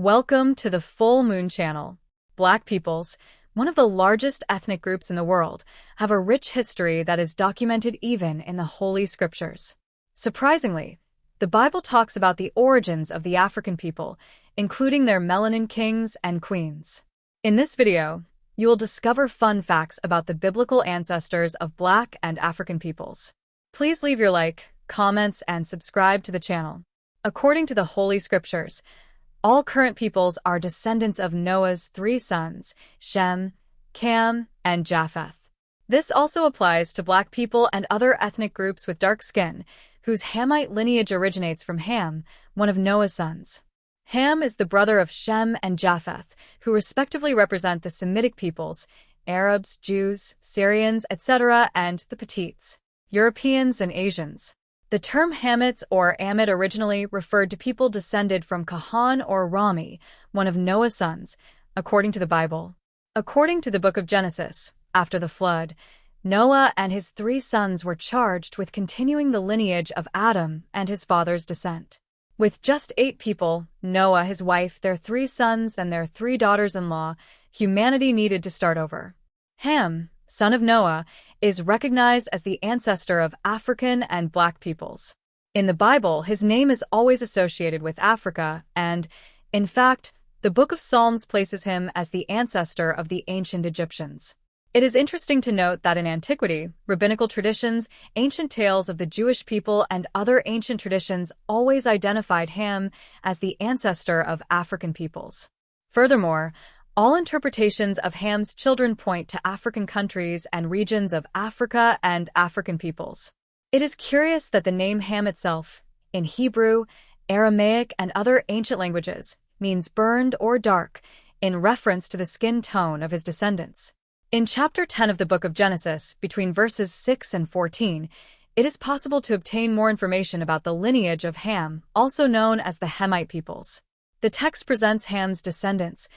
Welcome to the Full Moon Channel. Black peoples, one of the largest ethnic groups in the world, have a rich history that is documented even in the Holy Scriptures. Surprisingly, the Bible talks about the origins of the African people, including their melanin kings and queens. In this video, you will discover fun facts about the biblical ancestors of Black and African peoples. Please leave your like, comments, and subscribe to the channel. According to the Holy Scriptures, all current peoples are descendants of Noah's 3 sons, Shem, Cam, and Japheth. This also applies to Black people and other ethnic groups with dark skin, whose Hamite lineage originates from Ham, one of Noah's sons. Ham is the brother of Shem and Japheth, who respectively represent the Semitic peoples, Arabs, Jews, Syrians, etc., and the Petites, Europeans, and Asians. The term Hamites or Amit originally referred to people descended from Kahan or Rami, one of Noah's sons, according to the Bible. According to the book of Genesis, after the flood, Noah and his 3 sons were charged with continuing the lineage of Adam and his father's descent. With just 8 people, Noah, his wife, their 3 sons, and their 3 daughters-in-law, humanity needed to start over. Ham, son of Noah, is recognized as the ancestor of African and Black peoples. In the Bible, his name is always associated with Africa, and, in fact, the Book of Psalms places him as the ancestor of the ancient Egyptians. It is interesting to note that in antiquity, rabbinical traditions, ancient tales of the Jewish people, and other ancient traditions always identified Ham as the ancestor of African peoples. Furthermore, all interpretations of Ham's children point to African countries and regions of Africa and African peoples. It is curious that the name Ham itself, in Hebrew, Aramaic, and other ancient languages, means burned or dark, in reference to the skin tone of his descendants. In chapter 10 of the book of Genesis, between verses 6 and 14, it is possible to obtain more information about the lineage of Ham, also known as the Hamite peoples. The text presents Ham's descendants: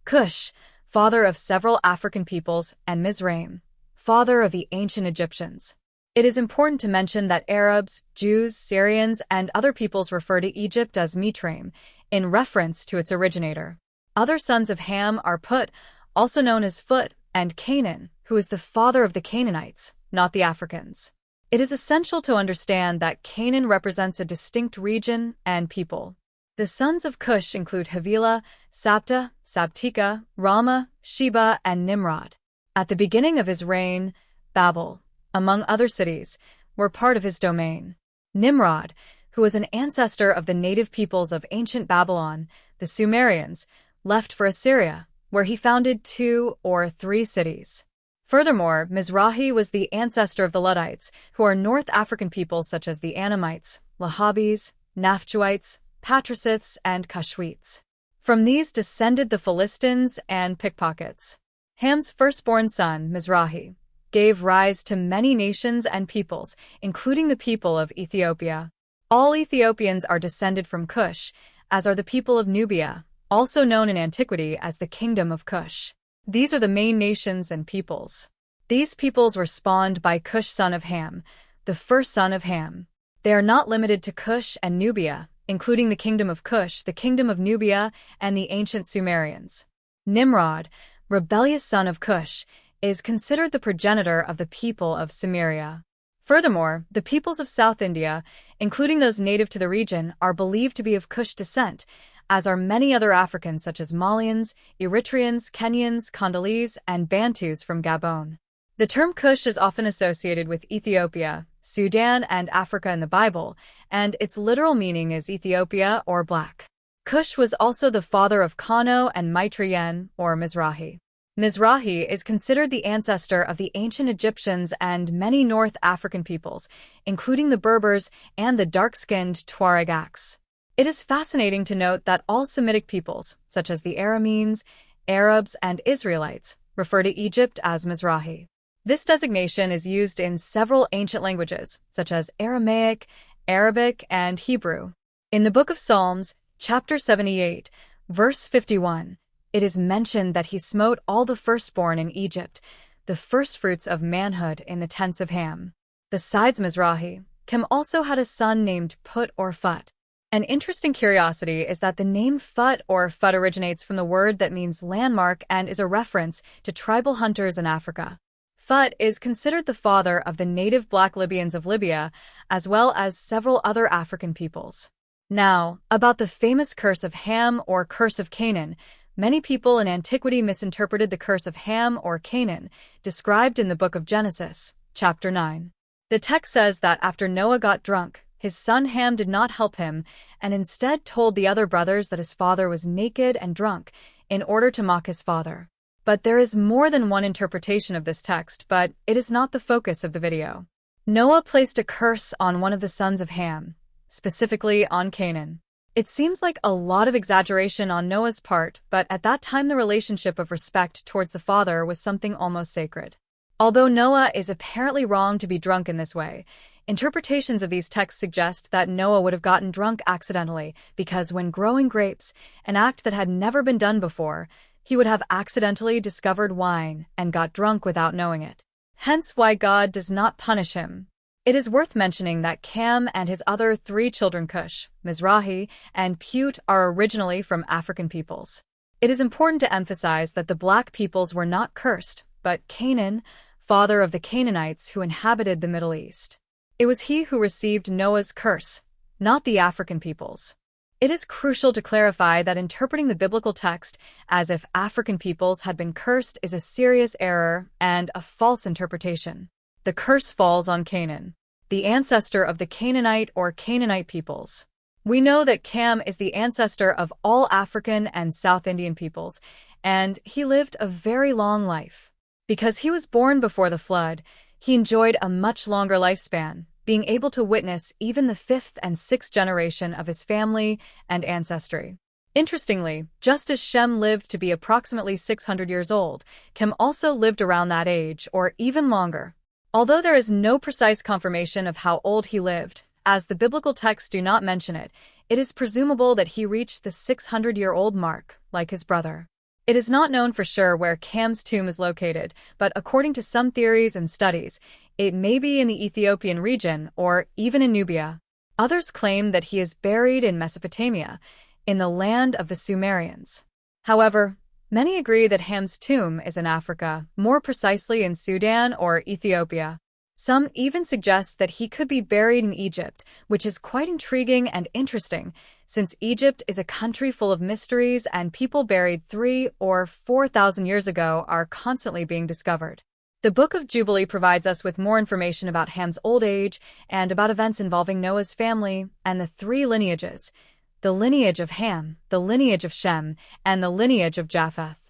Cush, father of several African peoples, and Mizraim, father of the ancient Egyptians. It is important to mention that Arabs, Jews, Syrians, and other peoples refer to Egypt as Mitraim, in reference to its originator. Other sons of Ham are Put, also known as Phut, and Canaan, who is the father of the Canaanites, not the Africans. It is essential to understand that Canaan represents a distinct region and people. The sons of Cush include Havilah, Sabta, Sabtika, Rama, Sheba, and Nimrod. At the beginning of his reign, Babel, among other cities, were part of his domain. Nimrod, who was an ancestor of the native peoples of ancient Babylon, the Sumerians, left for Assyria, where he founded 2 or 3 cities. Furthermore, Mizrahi was the ancestor of the Luddites, who are North African peoples such as the Anamites, Lahabis, Naphtuites, Patricites, and Cushwites. From these descended the Philistines and pickpockets. Ham's firstborn son, Mizrahi, gave rise to many nations and peoples, including the people of Ethiopia. All Ethiopians are descended from Cush, as are the people of Nubia, also known in antiquity as the Kingdom of Cush. These are the main nations and peoples. These peoples were spawned by Cush, son of Ham, the first son of Ham. They are not limited to Cush and Nubia, including the Kingdom of Cush, the Kingdom of Nubia, and the ancient Sumerians. Nimrod, rebellious son of Cush, is considered the progenitor of the people of Sumeria. Furthermore, the peoples of South India, including those native to the region, are believed to be of Cush descent, as are many other Africans such as Malians, Eritreans, Kenyans, Congolese, and Bantus from Gabon. The term Cush is often associated with Ethiopia, Sudan, and Africa in the Bible, and its literal meaning is Ethiopia or Black. Cush was also the father of Kano and Mitraim, or Mizrahi. Mizrahi is considered the ancestor of the ancient Egyptians and many North African peoples, including the Berbers and the dark-skinned Tuaregs. It is fascinating to note that all Semitic peoples, such as the Arameans, Arabs, and Israelites, refer to Egypt as Mizrahi. This designation is used in several ancient languages, such as Aramaic, Arabic, and Hebrew. In the Book of Psalms, chapter 78, verse 51, it is mentioned that he smote all the firstborn in Egypt, the firstfruits of manhood in the tents of Ham. Besides Mizrahi, Cam also had a son named Put or Phut. An interesting curiosity is that the name Phut or Phut originates from the word that means landmark and is a reference to tribal hunters in Africa. Phut is considered the father of the native Black Libyans of Libya, as well as several other African peoples. Now, about the famous Curse of Ham or Curse of Canaan, many people in antiquity misinterpreted the Curse of Ham or Canaan, described in the book of Genesis, chapter 9. The text says that after Noah got drunk, his son Ham did not help him and instead told the other brothers that his father was naked and drunk in order to mock his father. But there is more than one interpretation of this text, but it is not the focus of the video. Noah placed a curse on one of the sons of Ham, specifically on Canaan. It seems like a lot of exaggeration on Noah's part, but at that time the relationship of respect towards the father was something almost sacred. Although Noah is apparently wrong to be drunk in this way, interpretations of these texts suggest that Noah would have gotten drunk accidentally because when growing grapes, an act that had never been done before, he would have accidentally discovered wine and got drunk without knowing it. Hence why God does not punish him. It is worth mentioning that Cam and his other 3 children Cush, Mizrahi, and Put are originally from African peoples. It is important to emphasize that the Black peoples were not cursed, but Canaan, father of the Canaanites who inhabited the Middle East. It was he who received Noah's curse, not the African peoples. It is crucial to clarify that interpreting the biblical text as if African peoples had been cursed is a serious error and a false interpretation. The curse falls on Canaan, the ancestor of the Canaanite or Canaanite peoples. We know that Cam is the ancestor of all African and South Indian peoples, and he lived a very long life. Because he was born before the flood, he enjoyed a much longer lifespan, being able to witness even the 5th and 6th generation of his family and ancestry. Interestingly, just as Shem lived to be approximately 600 years old, Cam also lived around that age or even longer. Although there is no precise confirmation of how old he lived, as the biblical texts do not mention it, it is presumable that he reached the 600-year-old mark, like his brother. It is not known for sure where Cam's tomb is located, but according to some theories and studies, it may be in the Ethiopian region or even in Nubia. Others claim that he is buried in Mesopotamia, in the land of the Sumerians. However, many agree that Ham's tomb is in Africa, more precisely in Sudan or Ethiopia. Some even suggest that he could be buried in Egypt, which is quite intriguing and interesting, since Egypt is a country full of mysteries and people buried 3,000 or 4,000 years ago are constantly being discovered. The Book of Jubilee provides us with more information about Ham's old age and about events involving Noah's family and the 3 lineages: the lineage of Ham, the lineage of Shem, and the lineage of Japheth.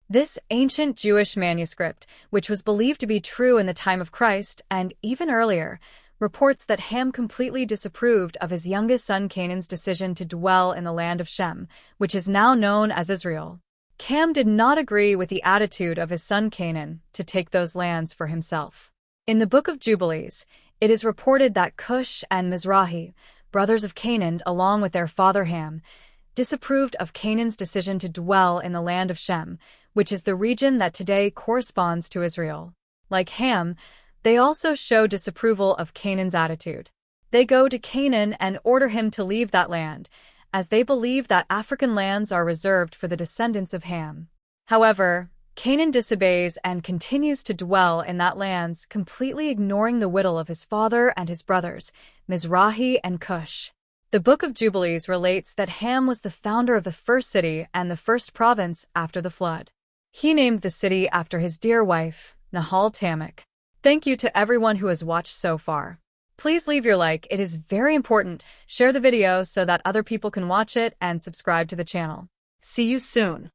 This ancient Jewish manuscript, which was believed to be true in the time of Christ and even earlier, reports that Ham completely disapproved of his youngest son Canaan's decision to dwell in the land of Shem, which is now known as Israel. Cam did not agree with the attitude of his son Canaan to take those lands for himself. In the Book of Jubilees, it is reported that Cush and Mizrahi, brothers of Canaan along with their father Ham, disapproved of Canaan's decision to dwell in the land of Shem, which is the region that today corresponds to Israel. Like Ham, they also show disapproval of Canaan's attitude. They go to Canaan and order him to leave that land, as they believe that African lands are reserved for the descendants of Ham. However, Canaan disobeys and continues to dwell in that land, completely ignoring the will of his father and his brothers, Mizrahi and Cush. The Book of Jubilees relates that Ham was the founder of the first city and the first province after the flood. He named the city after his dear wife, Nahal Tamik. Thank you to everyone who has watched so far. Please leave your like, it is very important. Share the video so that other people can watch it and subscribe to the channel. See you soon.